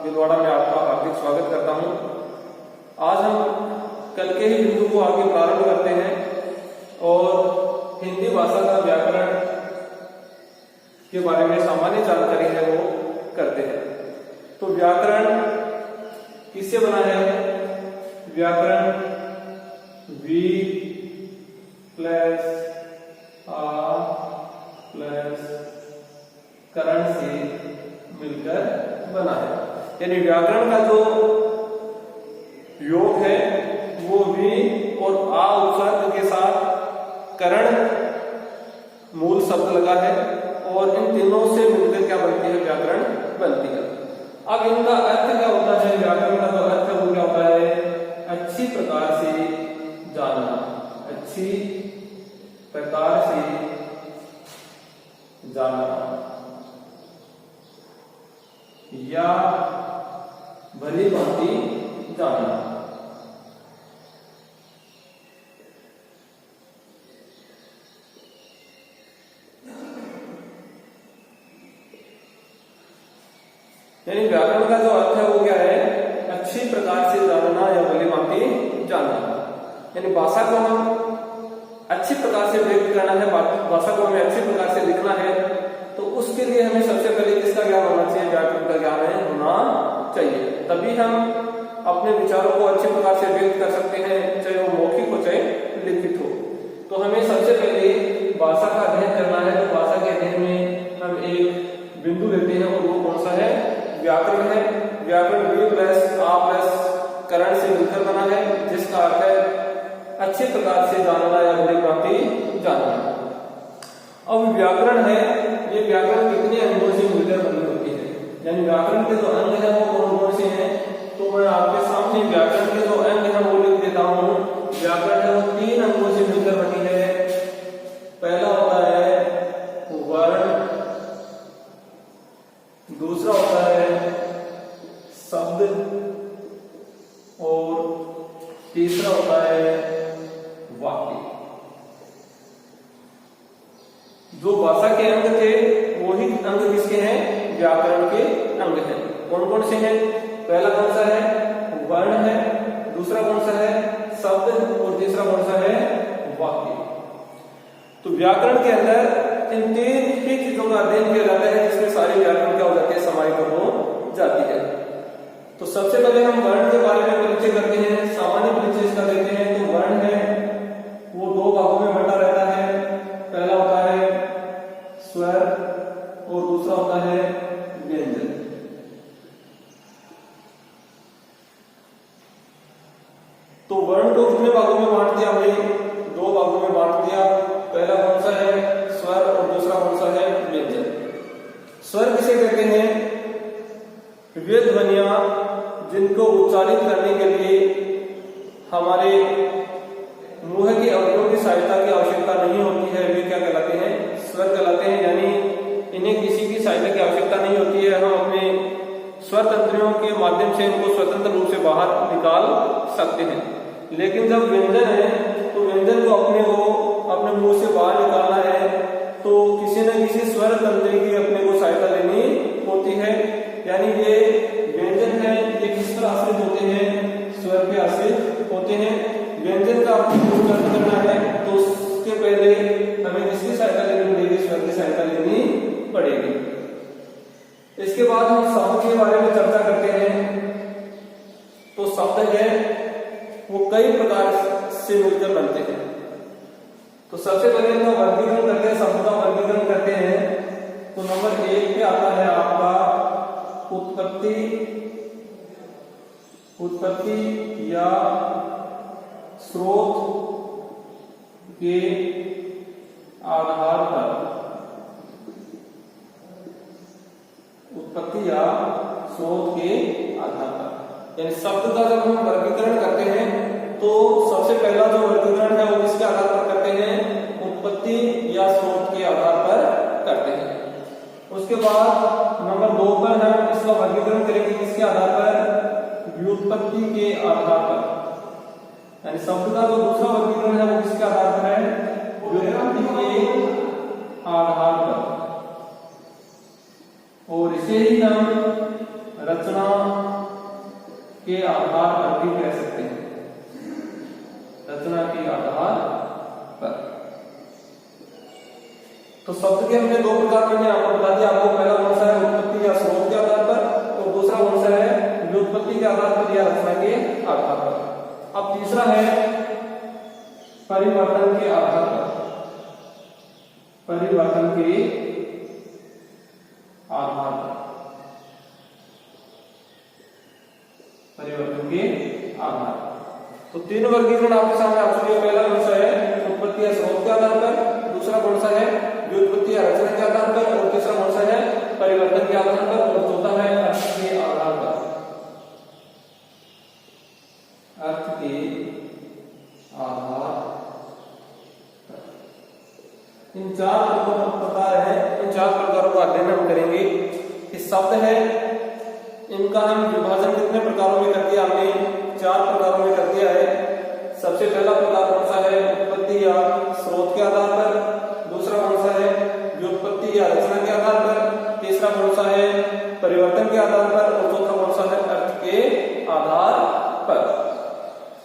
भीलवाड़ा में आपका हार्दिक स्वागत करता हूं। आज हम कल के ही बिंदु को आगे प्रारंभ करते हैं और हिंदी भाषा का व्याकरण के बारे में सामान्य जानकारी है वो करते हैं। तो व्याकरण किससे बना है? व्याकरण वी प्लस आ प्लस करण से मिलकर बना है। यानी व्याकरण का जो योग है वो वी और आ उपसर्ग के साथ करण मूल शब्द लगा है और इन तीनों से मिलकर क्या बनती है? व्याकरण बनती है। अब इनका अर्थ क्या होता है? व्याकरण का जो अर्थ है वो क्या होता है? अच्छी प्रकार से जानना, अच्छी प्रकार से जानना या भली भांति जानना। यानी व्याकरण का जो अर्थ है वो क्या है? अच्छी प्रकार से जानना या भली भांति जानना। यानी भाषा को हम अच्छी प्रकार से व्यक्त करना है, भाषा को हमें अच्छी प्रकार से लिखना है, तो उसके लिए हमें सबसे पहले किसका ज्ञान होना चाहिए? व्याकरण का ज्ञान होना चाहिए। तभी हम अपने विचारों को अच्छी प्रकार से व्यक्त कर सकते हैं, चाहे वो मौखिक हो चाहे लिखित हो। तो हमें सबसे पहले भाषा का अध्ययन करना है। तो भाषा के अध्ययन में हम एक बिंदु लेते हैं और वो कौन सा है? व्याकरण है। व्याकरण वी प्लस आ प्लस करण से मिलकर बना है, जिसका अर्थ है अच्छी प्रकार से जानना या भली भांति जानना। अब व्याकरण है, ये व्याकरण कितने अंगों से मिलकर बनी होती है? यानी व्याकरण के जो अंग है वो कौन कौन से हैं? तो मैं आपके सामने व्याकरण के जो अंग है वो लिख देता हूं। व्याकरण है वो 3 अंगों से मिलकर बनी है। पहला होता है वर्ण, दूसरा होता है शब्द और तीसरा होता है वाक्य। जो भाषा के अंग थे वही अंग किसके हैं? व्याकरण के अंग हैं। कौन कौन से हैं? पहला कौन सा है? वर्ण है, दूसरा कौन सा है? शब्द और तीसरा कौन सा है? वाक्य। तो व्याकरण के अंदर इन 3 ही चीजों का अध्ययन किया जाता है, जिसमें सारी व्याकरण क्या हो जाती है? समाहित हो जाती है। तो सबसे पहले हम वर्ण के बारे में परिचय करते हैं, सामान्य परिचय इसका देते हैं। तो वर्ण है वो 2 भागों में बंटा रहता है। पहला होता है स्वर और दूसरा होता है व्यंजन। तो वर्ण को कितने भागों में बांट दिया भाई? 2 भागों में बांट दिया। पहला कौन सा है? स्वर और दूसरा कौन सा है? व्यंजन। स्वर किसे कहते हैं? वे ध्वनियां जिनको उच्चारित करने के लिए हमारे मुंह की अवयवों की सहायता की आवश्यकता नहीं होती है, वे क्या कहलाते हैं? स्वर कहलाते हैं। यानी इन्हें किसी की सहायता की आवश्यकता नहीं होती है, हम अपने स्वर तंत्रियों के माध्यम से इनको स्वतंत्र रूप से बाहर निकाल सकते हैं। लेकिन जब व्यंजन है तो व्यंजन को अपने मुंह से बाहर निकालना है तो किसी न किसी स्वर तंत्र की अपने को सहायता लेनी होती है। यानी ये व्यंजन है, ये किस पर आश्रित होते हैं? स्वर पे आश्रित होते हैं। व्यंजन का उच्चारण करना है तो उसके पहले हमें किसकी सहायता लेनी पड़ेगी? स्वर की सहायता लेनी पड़ेगी। इसके बाद हम शब्द के बारे में चर्चा करते हैं। तो शब्द है वो कई प्रकार से मिलकर बनते हैं। तो सबसे पहले तो वर्गीकरण करते हैं, शब्द का वर्गीकरण करते हैं। तो नंबर 1 पे आता है आपका उत्पत्ति या स्रोत के आधार पर। उत्पत्ति या स्रोत के आधार पर, यानी शब्द का जब हम वर्गीकरण करते हैं तो सबसे पहला जो वर्गीकरण है वो किसके आधार पर करते हैं? उत्पत्ति या स्रोत के आधार पर करते हैं। उसके बाद नंबर 2 पर हम इसका वर्गीकरण करेंगे किसके आधार पर? व्युत्पत्ति के आधार पर। यानी शब्द का जो दूसरा वर्गीकरण है वो किसके आधार पर है? व्युत्पत्ति के आधार पर। और इसे ही हम रचना शब्द के हमने दो प्रकार मैंने आपको बता दिया। आपको पहला कौन सा है, उत्पत्ति या स्रोत के आधार पर, और दूसरा कौन सा है, व्युत्पत्ति के आधार पर या रचना के आधार पर। अब तीसरा है परिवर्तन के आधार पर। परिवर्तन के आधार पर, परिवर्तन के आधार। तो तीन वर्गीकरण आपके सामने आ चुके हैं। पहला कौन सा है, उत्पत्ति या स्रोत के आधार पर, दूसरा कौन सा है, व्युत्पत्ति या रचना के आधार पर, और तीसरा कौन सा है, परिवर्तन के आधार पर, और चौथा है अर्थ के आधार पर। अर्थ के आधार। इन चार प्रकार है, इन चार प्रकारों का अध्ययन हम करेंगे। कि शब्द है, इनका हम विभाजन कितने प्रकारों में कर दिया, हमने 4 प्रकारों में कर दिया है। सबसे पहला प्रकार कौन सा है, उत्पत्ति या स्रोत के आधार पर, दूसरा कौन सा है, व्युत्पत्ति या रचना के आधार पर, तीसरा कौन सा है, परिवर्तन के आधार पर, और चौथा कौन सा है, अर्थ के आधार पर।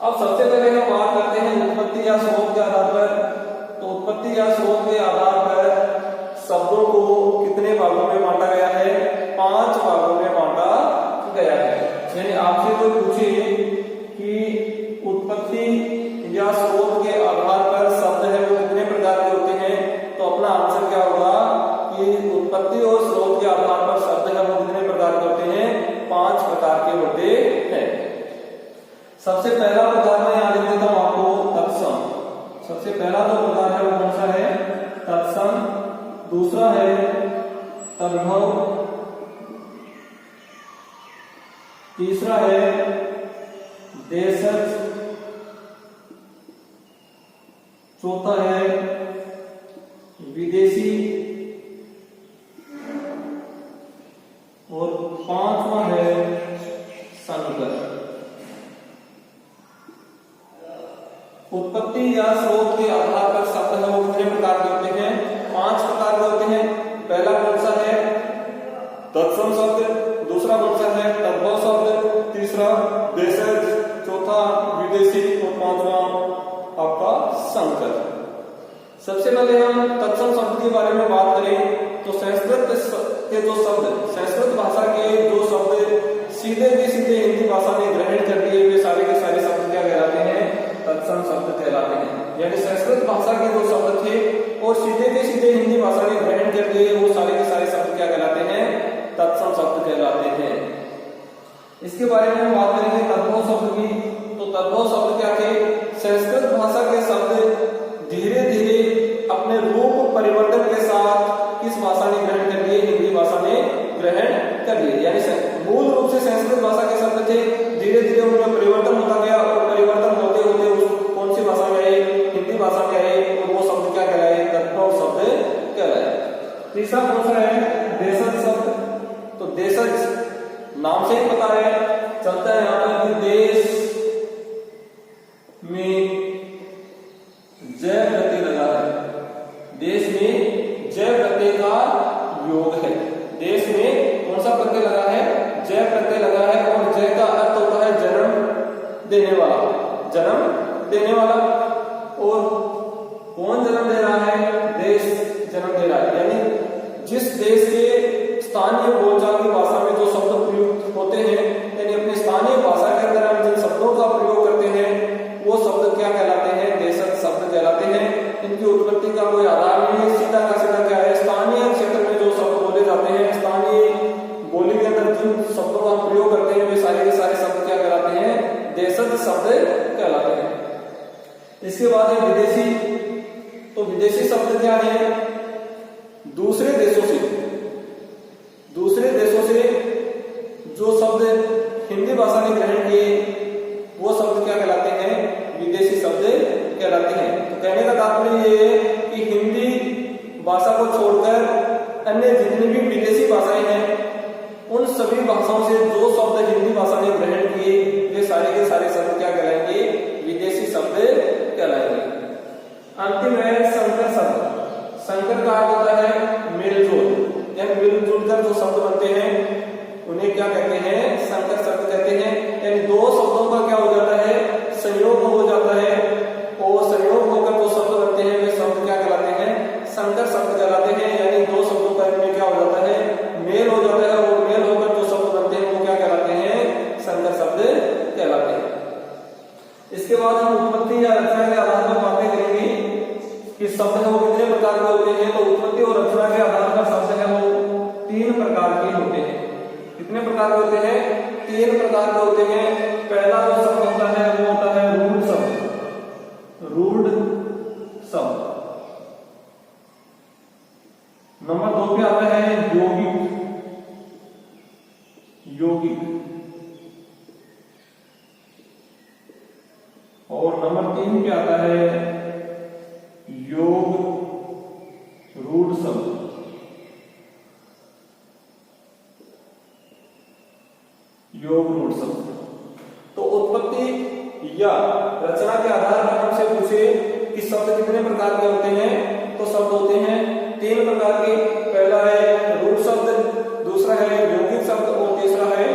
अब सबसे पहले हम बात करते हैं उत्पत्ति या स्रोत के आधार पर। तो उत्पत्ति या स्रोत के आधार पर शब्दों को कितने भागों में बांटा गया है, 5 भागों में बांटा गया है। यानी आपसे कोई पूछे कि उत्पत्ति या स्रोत के आधार पर शब्द है वो कितने प्रकार के होते हैं, तो अपना आंसर क्या होगा कि उत्पत्ति और स्रोत के आधार पर शब्द है वो कितने प्रकार के होते हैं, 5 प्रकार के होते हैं। सबसे पहला प्रकार मैं यहाँ लिख देता हूं आपको, तत्सम। सबसे पहला जो प्रकार है वो कौन सा है, तत्सम। दूसरा है तद्भव, तीसरा है देशज, चौथा है विदेशी, और 5वां है संकर। उत्पत्ति या स्रोत के आधार पर शब्द है वो कितने प्रकार के होते हैं, 5 प्रकार के होते हैं। पहला कौन सा है, तत्सम शब्द, दूसरा कौन सा है, तद्भव शब्द, तीसरा देशज, चौथा विदेशी, और 5वां आपका संकर। सबसे पहले हम तत्सम शब्द के बारे में बात करें तो संस्कृत के जो शब्द, संस्कृत भाषा के जो शब्द सीधे के सीधे हिंदी भाषा में ग्रहण कर लिए वे सारे के सारे शब्द क्या कहलाते हैं, तत्सम शब्द कहलाते हैं। यानी संस्कृत भाषा के जो शब्द थे और सीधे के सीधे हिंदी भाषा में ग्रहण कर लिए वो सारे के सारे शब्द क्या कहलाते हैं, तत्सम शब्द कहलाते हैं। इसके बारे में हम बात करेंगे तद्भव शब्द की। तो तद्भव शब्द क्या थे, संस्कृत भाषा के शब्द धीरे धीरे अपने रूप परिवर्तन के साथ किस भाषा ने ग्रहण कर लिए, हिंदी भाषा ने ग्रहण कर लिए। यानी मूल रूप से संस्कृत भाषा के शब्द थे, धीरे धीरे उनमें परिवर्तन होता गया, और परिवर्तन होते होते कौन सी भाषा में आए, हिंदी भाषा में आए, और वो शब्द क्या कहलाए, तद्भव शब्द कहलाए। तीसरा कौन सा है, देशज शब्द। तो देशज नाम से ही पता है, चलता है यहाँ पर कि देश में जय प्रत्यय लगा है, देश में जय प्रत्यय का योग है। देश में कौन सा प्रत्यय लगा है, जय प्रत्यय लगा है, और जय का अर्थ होता है जन्म देने वाला, जन्म देने वाला। और कौन जन्म दे रहा है, देश जन्म दे रहा है। यानी जिस देश के स्थानीय बोलचाल की भाषा में जो शब्द प्रयुक्त होते हैं, यानी अपनी स्थानीय भाषा के अंदर हम जिन शब्दों का प्रयोग करते हैं वो शब्द क्या कहलाते हैं, देशज शब्द कहलाते हैं। इनकी उत्पत्ति का कोई आधार नहीं है, सीधा का सीधा क्या है, स्थानीय क्षेत्र में जो शब्द बोले जाते हैं, स्थानीय बोली के अंदर जिन शब्दों का प्रयोग करते हैं वे सारे के सारे शब्द क्या कहलाते हैं, देशज शब्द कहलाते हैं। इसके बाद है विदेशी। तो विदेशी शब्द क्या है, दूसरे देशों से जो शब्द हिंदी भाषा ने ग्रहण किए वो शब्द क्या कहलाते हैं, विदेशी शब्द कहलाते हैं। तो कहने का तात्पर्य ये है कि हिंदी भाषा को छोड़कर अन्य जितनी भी विदेशी भाषाएं हैं उन सभी भाषाओं से जो शब्द हिंदी भाषा ने ग्रहण किए वे सारे के सारे शब्द क्या कहलाएंगे, विदेशी शब्द कहलाएंगे। अंतिम है संकर शब्द। संकर का अर्थ होता है मेलजोल, यानी मिलजुल कर जो शब्द बनते हैं उन्हें क्या कहते हैं, संकर शब्द कहते हैं। यानी दो शब्दों का क्या हो जाता है, संयोग हो जाता है, और संयोग होकर जो शब्द बनते हैं वे शब्द क्या कहलाते हैं, संकर शब्द कहलाते हैं। इसके बाद हम उत्पत्ति या रचना के आधार पर बातें करेंगे कि शब्द है वो कितने प्रकार के होते हैं। तो उत्पत्ति और रचना के आधार पर शब्द है वो 3 प्रकार के होते हैं। कितने प्रकार के होते हैं? 3 प्रकार के होते हैं। पहला जो शब्द होता है वो होता है रूढ़ शब्द, रूढ़ शब्द। नंबर 2 पे आता है यौगिक, यौगिक। और नंबर 3 पे आता है योग रूढ़ शब्द। योग रूढ़ शब्द। तो उत्पत्ति या रचना के आधार पर हमसे पूछे कि शब्द कितने प्रकार के होते हैं, तो शब्द होते हैं 3 प्रकार के। पहला है रूढ़ शब्द, दूसरा है यौगिक शब्द और तीसरा है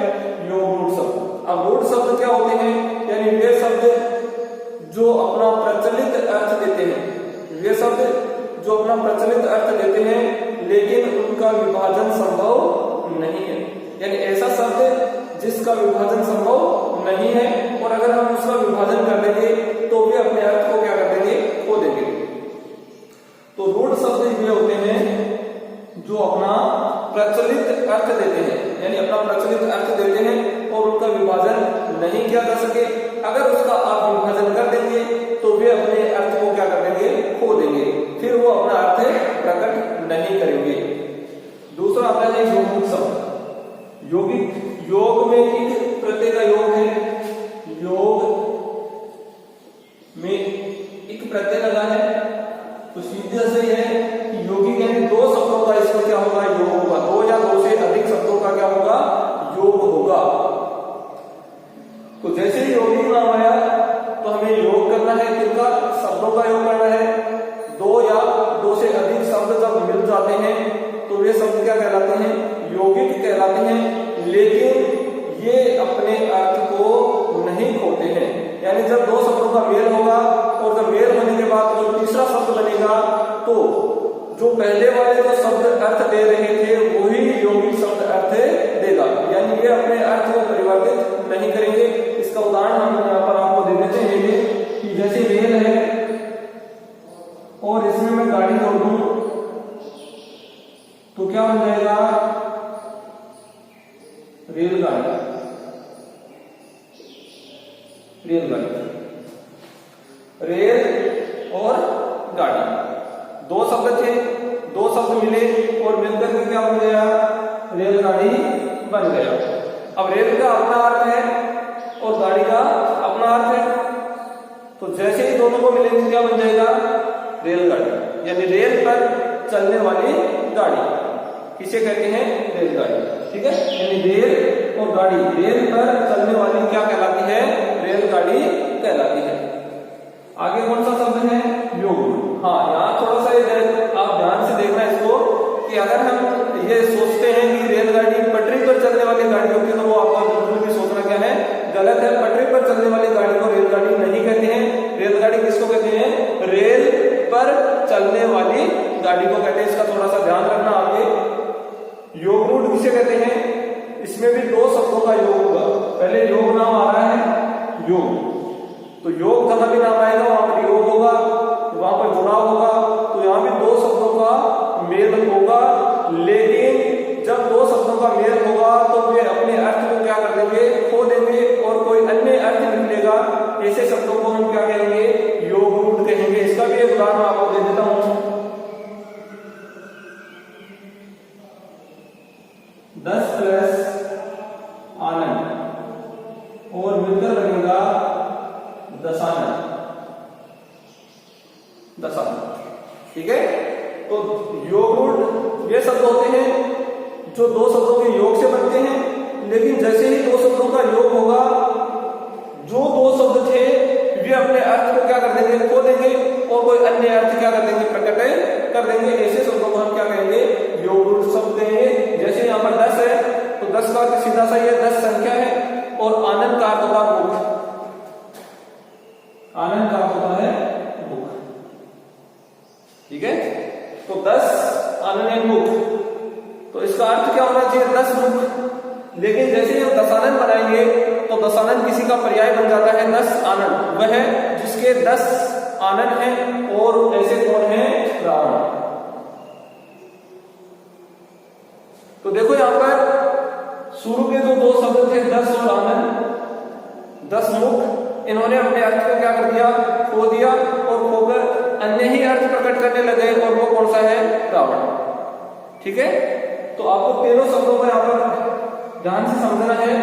योग रूढ़ शब्द। अब रूढ़ शब्द क्या होते हैं? यानी वे शब्द जो अपना प्रचलित अर्थ देते हैं, वे शब्द जो अपना प्रचलित अर्थ देते हैं लेकिन उनका विभाजन संभव नहीं है। यानी ऐसा शब्द जिसका विभाजन संभव नहीं है और अगर हम उसका विभाजन कर देंगे तो वे अपने अर्थ को क्या कर देंगे? खो देंगे। तो रूढ़ शब्द ये होते हैं जो अपना प्रचलित अर्थ देते हैं, यानी अपना प्रचलित अर्थ देते हैं और उनका विभाजन नहीं किया जा सके। अगर उसका आप विभाजन कर देंगे तो वे अपने अर्थ को क्या कर देंगे? खो देंगे, फिर वो अपना अर्थ प्रकट नहीं करेंगे। दूसरा आता है यौगिक शब्द। यौगिक, योग में एक प्रत्यय का योग है, योग में एक प्रत्यय लगा है, तो सीधे से है कि यौगिक यानी 2 शब्दों का इसमें क्या होगा? योग होगा। 2 या 2 से अधिक शब्दों का क्या होगा? योग होगा। तो जैसे ही यौगिक नाम आया तो हमें योग करना है, किनका? शब्दों का योग करना है। 2 या 2 से अधिक शब्द जब मिल जाते हैं तो वे शब्द क्या कहलाते हैं? यौगिक कहलाते हैं, लेकिन ये अपने अर्थ को नहीं खोते हैं। यानी जब 2 शब्दों का मेल होगा और जब मेल होने के बाद जो तीसरा शब्द बनेगा तो जो पहले वाले जो शब्द अर्थ दे रहे थे वही यौगिक शब्द अर्थ देगा, यानी ये अपने अर्थ को परिवर्तित नहीं करेंगे। इसका उदाहरण हम यहाँ पर आपको दे देते हैं कि जैसे रेल है और इसमें मैं गाड़ी जोड़ दूं तो क्या बन जाएगा? रेलगाड़ी, रेलगाड़ी। रेल और गाड़ी 2 शब्द थे, 2 शब्द मिले और मिलकर के क्या बन गया? रेलगाड़ी बन गया। अब रेल का अपना अर्थ है और गाड़ी का अपना अर्थ है, तो जैसे ही दोनों को मिलेंगे क्या बन जाएगा? रेलगाड़ी। यानी रेल पर चलने वाली गाड़ी किसे कहते हैं? रेलगाड़ी। ठीक है, यानी रेल और गाड़ी, रेल पर चलने वाली क्या कहलाती है? रेलगाड़ी कहलाती है। आगे कौन सा शब्द है? योग। हाँ, यहाँ थोड़ा सा आप ध्यान से देखना इसको कि अगर हम ये सोचते हैं कि रेलगाड़ी पटरी पर चलने वाली गाड़ी होती है तो वो आपका बिल्कुल भी सोचना क्या है? गलत है। पटरी पर चलने वाली गाड़ी को रेलगाड़ी नहीं कहते हैं। रेलगाड़ी किसको कहते हैं? रेल पर चलने वाली गाड़ी को कहते हैं। इसका थोड़ा सा ध्यान रखना आगे। योग रूढ़ किसे कहते हैं? इसमें भी 2 शब्दों का योग होगा। पहले योग नाम आ रहा है, योग, तो योग जहां भी नाम आएगा वहां पर योग होगा, वहां पर जुड़ाव होगा, तो यहाँ भी 2 शब्दों का मेल होगा। लेकिन जब 2 शब्दों का मेल होगा तो वे अपने अर्थ को क्या कर देंगे? खो देंगे और कोई अन्य अर्थ निकलेगा। ऐसे शब्दों को हम क्या कहेंगे? योग रूढ़ कहेंगे। इसका भी एक उदाहरण आपको दे देता हूं। 10 प्लस आनंद और मिलकर बनेगा दशानन, दशानन। ठीक है, तो योग रूढ़ ये शब्द होते हैं जो 2 शब्दों के योग से बनते हैं, लेकिन जैसे ही 2 शब्दों का योग होगा जो 2 शब्द थे वे अपने अर्थ को क्या कर देंगे? खो देंगे और कोई अन्य अर्थ क्या कर देंगे? प्रकट कर देंगे। ऐसे शब्दों को हम क्या कहेंगे? योग रूढ़ शब्द कहेंगे। जैसे यहाँ पर 10 है तो 10 का अर्थ सीधा सा ये 10 संख्या है और आनंद का अर्थ होगा मुख। आनंद का अर्थ होता है मुख। ठीक है, तो 10 आनंद मुख, तो इसका अर्थ क्या होना चाहिए? 10 मुख। लेकिन जैसे हम दशानन बनाएंगे तो दशानन किसी का पर्याय बन जाता है 10 आनंद। वह जिसके 10 आनन हैं और ऐसे कौन है? रावण। तो देखो यहां पर शुरू के जो 2 शब्द थे 10 और आनन, 10 मुख, इन्होंने अपने अर्थ को क्या कर दिया? खो दिया और खोकर अन्य ही अर्थ प्रकट करने लगे और वो कौन सा है? रावण। ठीक है, तो आपको तीनों शब्दों को यहां पर ध्यान से समझना है।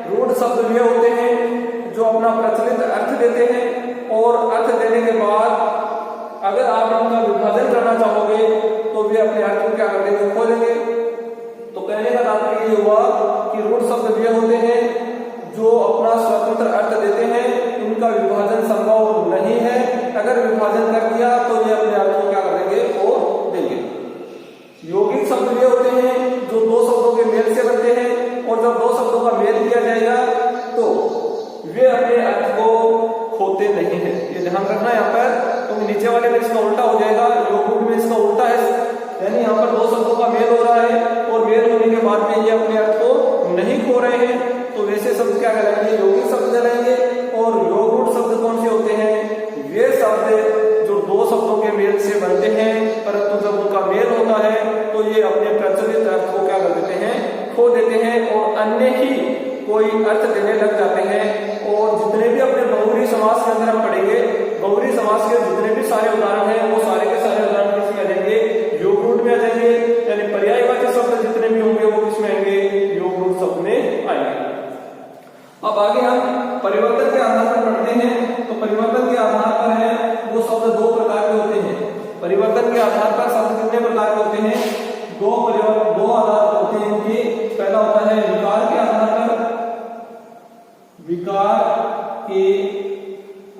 रूढ़ शब्द वे होते हैं जो अपना प्रचलित अर्थ देते हैं और अर्थ देने के बाद अगर आप इनका विभाजन करना चाहोगे तो वे अपने अर्थ को क्या कर देंगे? खो देंगे। तो कहने का तात्पर्य ये हुआ कि रूढ़ शब्द वे होते हैं जो अपना स्वतंत्र अर्थ देते हैं, इनका विभाजन संभव नहीं है। अगर विभाजन कर दिया तो ये अपने अर्थ को क्या करेंगे? खो देंगे। यौगिक शब्द वे होते हैं जो 2 शब्दों के मेल से बनते हैं और जब 2 शब्दों का मेल किया जाएगा तो वे अपने अर्थ को खोते नहीं है। ये ध्यान रखना यहाँ पर, तो नीचे वाले में इसका उल्टा हो जाएगा, यौगिक में इसका उल्टा है, यानी यहाँ पर 2 शब्दों का मेल हो रहा है और मेल होने के बाद में ये अपने अर्थ को नहीं खो रहे हैं, तो वैसे शब्द क्या कहलाएंगे? यौगिक शब्द कहलाएंगे। और योगरूढ़ शब्द कौन से होते हैं? वे शब्द जो 2 शब्दों के मेल से बनते हैं परंतु जब उनका मेल होता है तो ये अपने प्रचलित अर्थ को क्या कर देते हैं? खो देते हैं और अन्य ही कोई अर्थ देने लग जाते हैं। और जितने भी अपने बहुव्रीहि समास के अंदर हम पढ़ेंगे, बहुव्रीहि समास के जितने भी सारे उदाहरण हैं वो सारे के सारे उदाहरण किसमें आ जाएंगे? योगरूढ़ में आ जाएंगे, यानी पर्यायवाची शब्द जितने भी होंगे वो किसमें आएंगे? योगरूढ़ शब्द में आएंगे। अब आगे हम परिवर्तन के आधार पर पढ़ते हैं। तो परिवर्तन के आधार पर है वो शब्द 2 प्रकार के होते हैं। परिवर्तन के आधार पर शब्द कितने प्रकार के होते हैं? 2 आधार होते हैं इनके। पहला होता है विकार के आधार पर, विकार के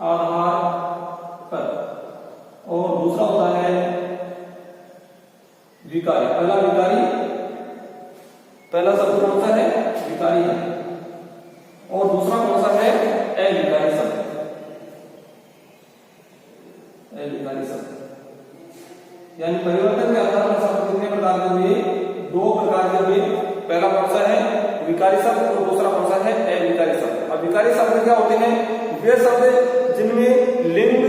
आधार पर, और दूसरा होता है विकारी। पहला शब्द कौन सा है? विकारी है, और दूसरा कौन सा है? अविकारी शब्द। अविकारी शब्द यानी परिवर्तन के आधार पर शब्द कितने प्रकार के हुए? 2 प्रकार के हुए। पहला कौन सा है? विकारी शब्द, और दूसरा कौन सा है? अविकारी शब्द। अब विकारी शब्द क्या होते हैं? वे शब्द जिनमें लिंग,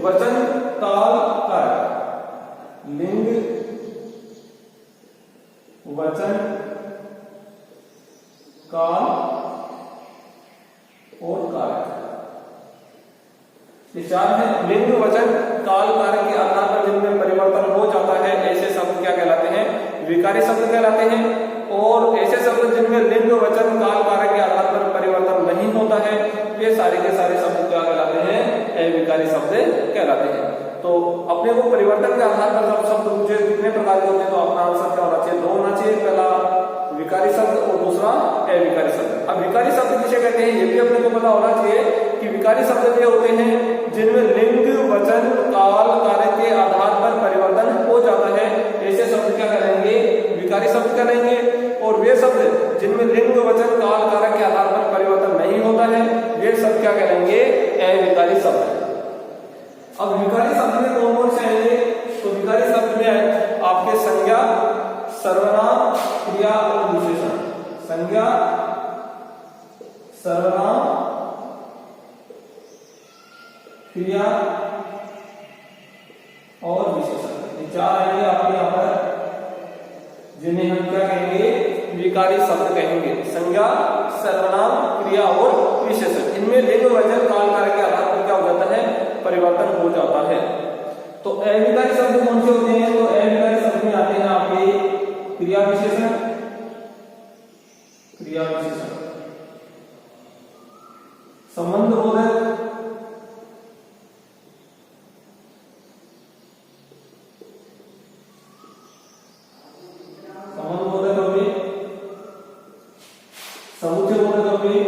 वचन, काल, कारक, लिंग, वचन, काल और कारक, ये 4 है। लिंग, वचन, काल, कारक के आधार पर जिनमें परिवर्तन हो जाता है ऐसे शब्द क्या कहलाते हैं? विकारी शब्द कहलाते हैं। और ऐसे शब्द जिनमें लिंग, वचन, काल, कारक के आधार पर परिवर्तन नहीं होता है ये सारे के सारे शब्द क्या कहलाते हैं? अविकारी शब्द कहलाते हैं। तो अपने को परिवर्तन के आधार पर जब शब्द मुझे कितने प्रकार के होते हैं तो अपना आंसर क्या होना चाहिए? 2 होना चाहिए। पहला विकारी शब्द और दूसरा अविकारी शब्द। अब विकारी शब्द किसे कहते हैं ये भी अपने को पता होना चाहिए कि विकारी शब्द ये होते हैं जिनमें लिंग, वचन, काल, कारक के आधार पर परिवर्तन हो जाता है ऐसे शब्द क्या करेंगे? विकारी शब्द करेंगे। और वे शब्द जिनमें लिंग, वचन, काल, कारक के आधार पर परिवर्तन नहीं होता है वे शब्द क्या करेंगे? अविकारी शब्द। अब विकारी शब्द में कौन कौन से आएंगे? तो विकारी शब्द में आपके संज्ञा, सर्वनाम, क्रिया और विशेषण। संज्ञा, सर्वनाम, क्रिया और विशेषण, ये 4 आएंगे आपके यहाँ पर जिन्हें हम क्या कहेंगे? विकारी शब्द कहेंगे। संज्ञा, सर्वनाम, क्रिया और विशेषण, इनमें लिंग, वचन, काल, कारक के आधार पर क्या हो जाता है? परिवर्तन हो जाता है। तो अविकारी शब्द कौन से होते हैं? तो अविकारी शब्द में आते हैं आपके क्रिया विशेषण, संबंध बोधक, समुच्चय बोधक हो गए,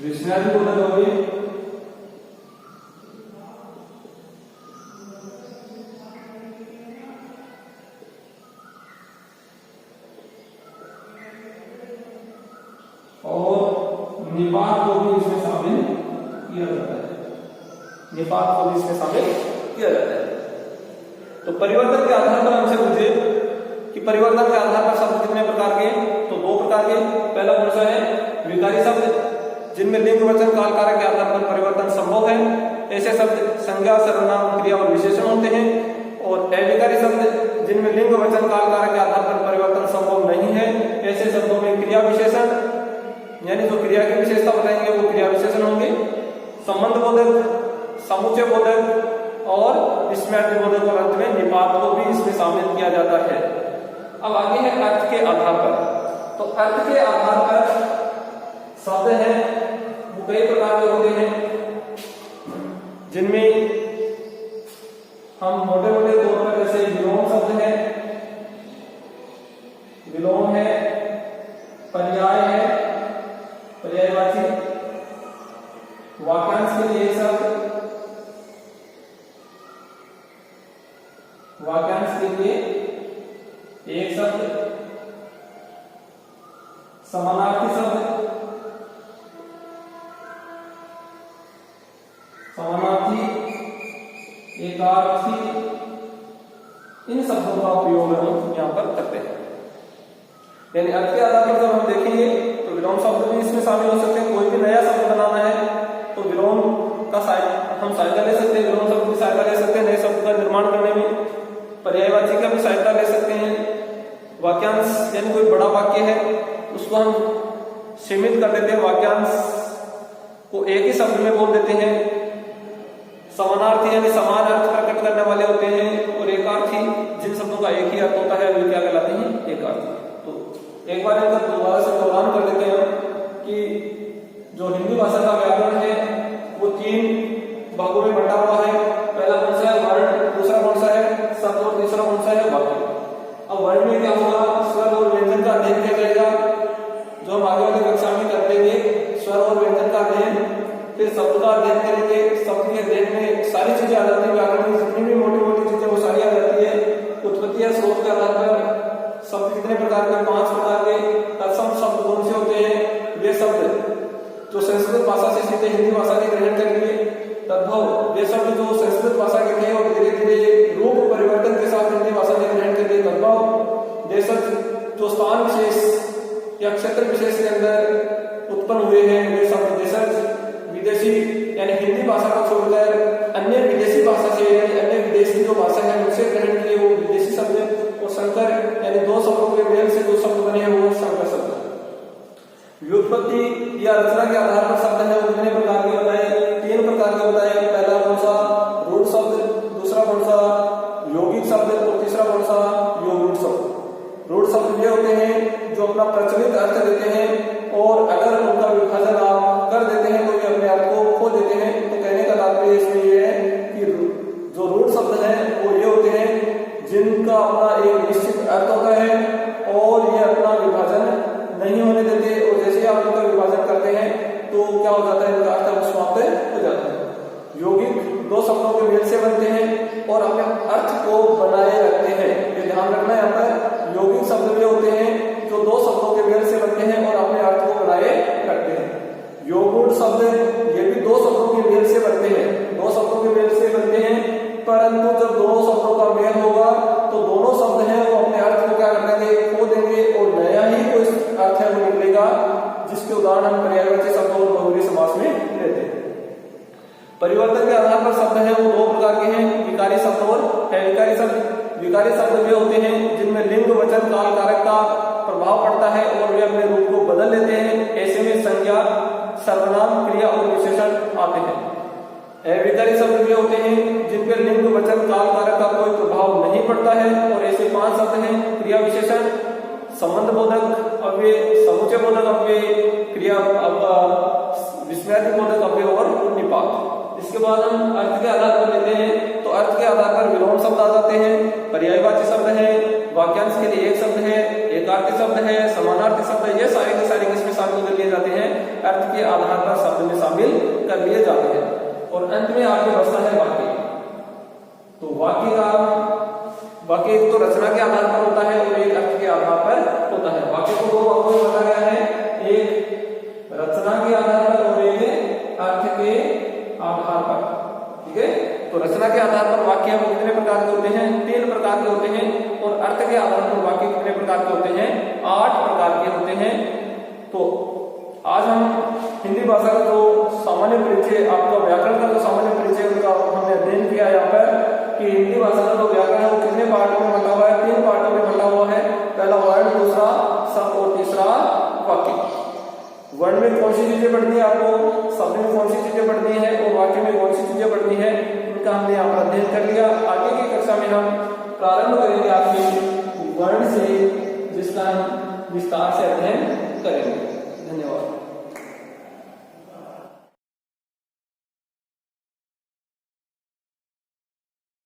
विस्मयादि बोधक हो गए, और निपात को भी इसमें शामिल किया जाता है। निपात को भी इसमें शामिल किया जाता है। तो परिवर्तन के आधार पर हमसे पूछे कि परिवर्तन के आधार पर शब्द कितने प्रकार के, तो दो प्रकार के। पहला कौन सा है, विकारी शब्द जिनमें लिंग वचन काल कारक के आधार पर परिवर्तन संभव है, ऐसे शब्द संज्ञा सर्वनाम क्रिया और विशेषण होते हैं। और अविकारी शब्द जिनमें लिंग वचन काल कारक के आधार पर परिवर्तन संभव नहीं है, ऐसे शब्दों में क्रिया विशेषण यानी जो क्रिया की विशेषता बताएंगे वो क्रिया विशेषण होंगे। संबंध बोधक, समुच्चय बोधक और विस्मयार्थी बोधक और अंत में निपात को भी इसमें शामिल किया जाता है। अब आगे है अर्थ के आधार पर। तो अर्थ के आधार पर शब्द है वो कई प्रकार के होते हैं, जिनमें हम मोटे मोटे तौर पर जैसे विलोम शब्द है, विलोम है, पर्याय है, पर्यायवाची, वाक्यांश के लिए एक शब्द, वाक्यांश के लिए एक शब्द, समानार्थी शब्द, समानार्थी, एकार्थी, इन शब्दों का उपयोग हम यहां पर करते हैं। यानी अर्थ के आधार पर जब हम देखेंगे तो विलोम शब्द भी इसमें शामिल हो सकते हैं। कोई भी नया शब्द बनाना है तो विलोम का हम सहायता ले सकते हैं, विलोम शब्द की सहायता ले सकते हैं नए शब्द का निर्माण करने में। पर्यायवाची का भी सहायता ले सकते हैं। वाक्यांश यानी कोई बड़ा वाक्य है उसको हम सीमित कर देते हैं, वाक्यांश को एक ही शब्द में बोल देते हैं। समानार्थी यानी समान अर्थ प्रकट करने वाले होते हैं। और एकार्थी जिन शब्दों का एक ही अर्थ होता है वे क्या कहलाते हैं, एकार्थी। तो एक बार इनका दोबारा से दोहरान कर देते हैं कि जो हिंदी भाषा का व्याकरण है वो 3 भागों में बंटा हुआ है। पहला कौन सा है, वर्ण, दूसरा कौन सा है, शब्द, और तीसरा कौन सा है, वाक्य। अब वर्ण में क्या होगा, स्वर और व्यंजन का अध्ययन किया जाएगा, जो हम आगे वाली कक्षा में कर लेंगे। स्वर और व्यंजन का अध्ययन, फिर शब्द का अध्ययन करेंगे। शब्द के अध्ययन में सारी चीजें आ जाती है, व्याकरण में जितनी भी मोटी मोटी चीजें वो सारी आ जाती है। उत्पत्ति या स्रोत के आधार पर शब्द कितने प्रकार के, 5 प्रकार के। तत्सम शब्द कौन से होते हैं, वे शब्द जो संस्कृत भाषा से सीधे हिंदी भाषा के ग्रहण करेंगे। तद्भव वे शब्द जो संस्कृत भाषा के थे और धीरे धीरे रूप परिवर्तन के साथ हिंदी भाषा के ग्रहण करेंगे। तद्भव देशज जो स्थान विशेष या क्षेत्र विशेष के अंदर उत्पन्न हुए हैं वे शब्द देशज। विदेशी यानी हिंदी भाषा को छोड़कर अन्य विदेशी भाषा से यानी अन्य विदेशी जो भाषा है उनसे ग्रहण किए वो विदेशी शब्द। और संकर यानी 2 शब्दों के मेल से 2 शब्द बने हैं वो संकर शब्द। व्युत्पत्ति या रचना के आधार पर शब्द है वो कितने प्रकार के बताए, 3 प्रकार के बताए। पहला कौन सा, रूढ़ शब्द, दूसरा कौन सा, यौगिक शब्द, और तीसरा कौन सा, योगरूढ़ शब्द। रूढ़ शब्द ये होते हैं जो अपना प्रचलित अर्थ देते हैं और अगर उनका विभाजन आप कर देते हैं तो ये अपने अर्थ को खो देते हैं। तो कहने का तात्पर्य इसमें ये है कि जो रूढ़ शब्द है वो ये होते हैं जिनका अपना एक निश्चित अर्थ होता है और ये अपना विभाजन नहीं होने देते। और जैसे आप इनका विभाजन करते हैं तो क्या हो जाता है, इनका अर्थ समाप्त हो जाता है। यौगिक 2 शब्दों के मेल से बनते हैं और अपने अर्थ को बनाए रखते हैं। ये ध्यान रखना है यहाँ पर, यौगिक शब्द वे होते हैं जो 2 शब्दों के मेल से बनते हैं और अपने अर्थ को बनाए रखते हैं। योगरूढ़ शब्द ये भी 2 शब्दों के मेल से बनते हैं, 2 शब्दों के मेल से बनते हैं, परंतु जब 2 शब्दों का मेल होगा तो दोनों शब्द हैं वो अपने अर्थ को क्या कर देंगे, खो देंगे और नया ही कोई अर्थ है वो निकलेगा, जिसके उदाहरण हम पर्यायवाची शब्द और बहुव्रीहि समास में लेते हैं। परिवर्तन के आधार पर शब्द है वो 2 प्रकार के हैं, विकारी शब्द और अविकारी शब्द। विकारी शब्द वे होते हैं जिनमें लिंग वचन काल कारक का प्रभाव पड़ता है और वे अपने रूप को बदल लेते हैं। ऐसे में संज्ञा सर्वनाम क्रिया और विशेषण आते हैं। अविकारी शब्द वे होते हैं जिन पर लिंग वचन काल कारक का कोई प्रभाव नहीं पड़ता है और ऐसे 5 शब्द हैं, क्रिया विशेषण, संबंध बोधक अव्यय, समुच्चय बोधक अव्यय, क्रिया विस्मयार्थी बोधक अव्यय और निपात। इसके बाद हम अर्थ के आधार पर लेते हैं तो अर्थ के आधार पर विलोम शब्द आ जाते हैं, पर्यायवाची शब्द है, वाक्यांश के लिए एक शब्द है, एकार्थी शब्द है, समानार्थी शब्द है। ये सारे के सारे किसमें शामिल कर लिए जाते हैं, अर्थ के आधार पर शब्द में शामिल कर लिए जाते हैं। और अंत में आगे बचता है वाक्य। तो वाक्य एक तो रचना के आधार पर होता है और एक अर्थ के आधार पर होता है। वाक्य को 2 भागों में बांटा गया है, एक रचना के आधार पर और एक अर्थ के आधार पर। ठीक है, तो रचना के आधार पर वाक्य कितने प्रकार के होते हैं? 3 प्रकार के होते हैं। और अर्थ के आधार पर वाक्य कितने प्रकार के होते हैं? 8 प्रकार के होते हैं। तो आज हम हिंदी भाषा का जो सामान्य परिचय, आपका व्याकरण का जो सामान्य परिचय उनका हमने अध्ययन किया यहाँ पर कि हिंदी भाषा का जो व्याकरण है वो कितने पार्ट में बंटा हुआ है? 3 पार्टों में बंटा हुआ है। पहला वर्ण, दूसरा शब्द और तीसरा वाक्य। वर्ण में कौन सी चीजें पढ़नी है आपको, शब्द में कौन सी चीजें पढ़नी है और वाक्य में कौन सी चीजें पढ़नी है, इनका हमने यहाँ पर अध्ययन कर लिया। आगे की कक्षा में हम प्रारंभ करेंगे आपके वर्ण से, जिसका हम विस्तार से अध्ययन करेंगे। धन्यवाद।